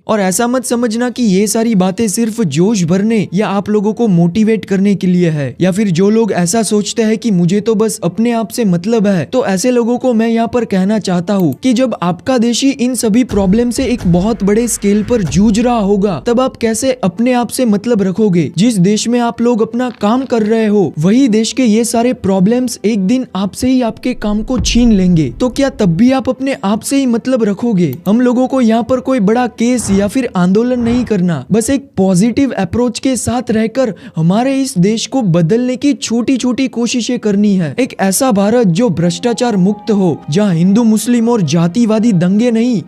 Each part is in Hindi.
और ऐसा मत समझना कि ये सारी बातें सिर्फ जोश भरने या आप लोगों को मोटिवेट करने के लिए है, या फिर जो लोग ऐसा सोचते हैं कि मुझे तो बस अपने आप से मतलब है, तो ऐसे लोगों को मैं यहाँ पर कहना चाहता हूँ कि जब आपका देश ही इन सभी प्रॉब्लम से एक बहुत बड़े स्केल पर जूझ रहा होगा, तब आप कैसे अपने आप से मतलब रखोगे। जिस देश में आप लोग अपना काम कर रहे हो, वही देश के ये सारे प्रॉब्लम्स एक दिन आपसे ही आपके काम को छीन लेंगे, तो क्या तब भी आप अपने आप से ही मतलब रखोगे। हम लोगों को यहाँ पर कोई बड़ा केस या फिर आंदोलन नहीं करना, बस एक पॉजिटिव अप्रोच के साथ रहकर हमारे इस देश को बदलने की छोटी छोटी कोशिशें करनी है। एक ऐसा भारत जो भ्रष्टाचार मुक्त हो, जहाँ हिंदू मुस्लिम और जातिवादी दंगे नहीं,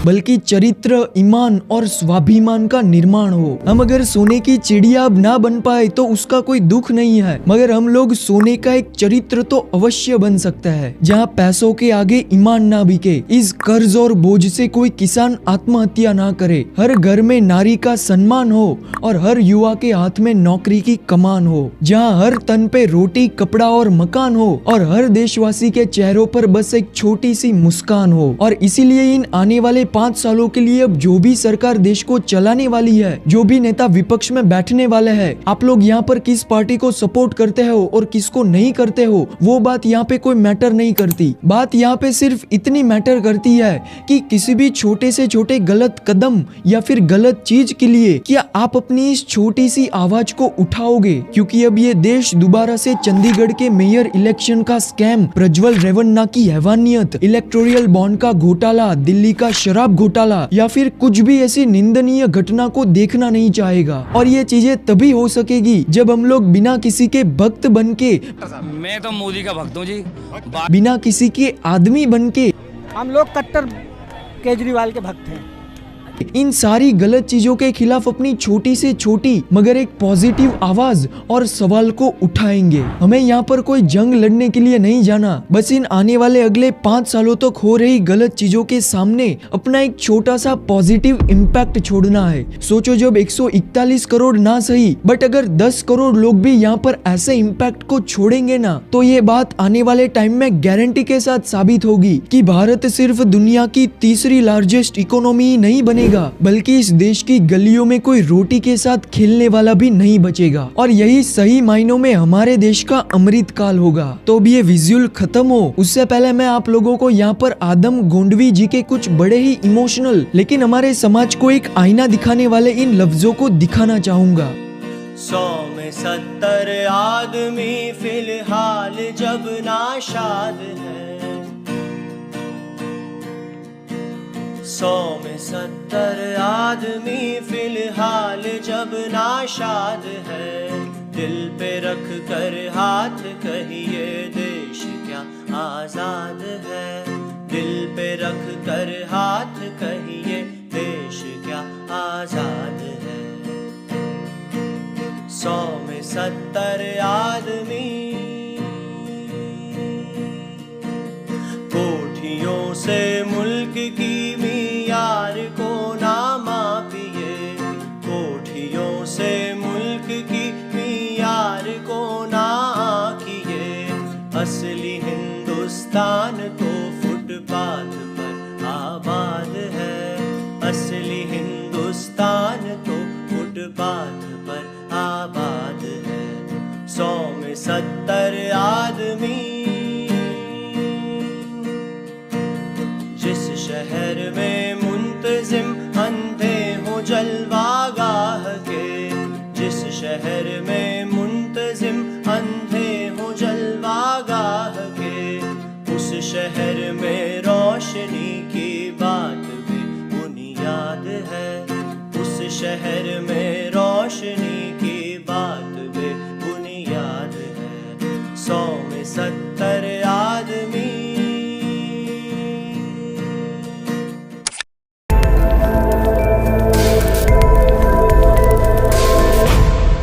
बल्कि चरित्र, ईमान और स्वाभिमान का निर्माण हो। हम अगर सोने की चिड़िया अब ना बन पाए तो उसका कोई दुख नहीं है, मगर हम लोग सोने का एक चरित्र तो अवश्य बन सकता है, जहाँ पैसों के आगे ईमान ना बिके, इस कर्ज और बोझ से कोई किसान आत्महत्या ना करे, हर घर में नारी का सम्मान हो और हर युवा के हाथ में नौकरी की कमान हो, जहाँ हर तन पे रोटी, कपड़ा और मकान हो और हर देशवासी के चेहरों पर बस एक छोटी सी मुस्कान हो। और इसीलिए इन आने वाले 5 सालों के लिए अब जो भी सरकार देश को चलाने वाली है, जो भी नेता विपक्ष में बैठने वाले हैं, आप लोग यहाँ पर किस पार्टी को सपोर्ट करते हो और किसको नहीं करते हो, वो बात यहाँ पे कोई मैटर नहीं करती। बात यहाँ पे सिर्फ इतनी मैटर करती है कि किसी भी छोटे से छोटे गलत कदम या फिर गलत चीज के लिए क्या आप अपनी इस छोटी सी आवाज को उठाओगे। क्योंकि अब ये देश दोबारा से चंडीगढ़ के मेयर इलेक्शन का स्कैम, प्रज्वल रेवन्ना की हैवानियत, इलेक्टोरल बॉन्ड का घोटाला, दिल्ली का शराब घोटाला या फिर कुछ भी ऐसी निंदनीय घटना को देखना नहीं चाहेगा। और ये चीजें तभी हो सकेगी जब हम लोग बिना किसी के भक्त बनके, मैं तो मोदी का भक्त हूँ जी, बिना किसी के आदमी बनके, हम लोग कट्टर केजरीवाल के भक्त हैं। इन सारी गलत चीजों के खिलाफ अपनी छोटी से छोटी मगर एक पॉजिटिव आवाज और सवाल को उठाएंगे। हमें यहाँ पर कोई जंग लड़ने के लिए नहीं जाना, बस इन आने वाले अगले 5 सालों तक हो रही गलत चीजों के सामने अपना एक छोटा सा पॉजिटिव इम्पैक्ट छोड़ना है। सोचो जब 141 करोड़ ना सही, बट अगर 10 करोड़ लोग भी यहाँ पर ऐसे इम्पैक्ट को छोड़ेंगे ना, तो ये बात आने वाले टाइम में गारंटी के साथ साबित होगी कि भारत सिर्फ दुनिया की तीसरी लार्जेस्ट इकोनॉमी नहीं बनेगा, बल्कि इस देश की गलियों में कोई रोटी के साथ खेलने वाला भी नहीं बचेगा। और यही सही मायनों में हमारे देश का अमृत काल होगा। तो अब ये विजुअल खत्म हो, उससे पहले मैं आप लोगों को यहाँ पर आदम गोंडवी जी के कुछ बड़े ही इमोशनल लेकिन हमारे समाज को एक आईना दिखाने वाले इन लफ्जों को दिखाना चाहूंगा। 100 में 70 आदमी फिलहाल जब नाशाद है, 100 में 70 आदमी फिलहाल जब नाशाद है, दिल पे रख कर हाथ कहिए देश क्या आजाद है, दिल पे रख कर हाथ कहिए देश क्या आजाद है। 100 में 70 आदमी कोठियों से मुल्क की मीयार को ना मापिए, कोठियों से मुल्क की मीयार को ना आकिए, असली हिंदुस्तान तो फुटपाथ पर आबाद है, असली हिंदुस्तान तो फुटपाथ पर आबाद है। 100 में 70 आदमी जिस शहर में मुंतजिम अंधे हो जलवागाह के, जिस शहर में मुंतजिम अंधे हो जलवागाह के, उस शहर में रोशनी की बात भी बुनियाद है, उस शहर में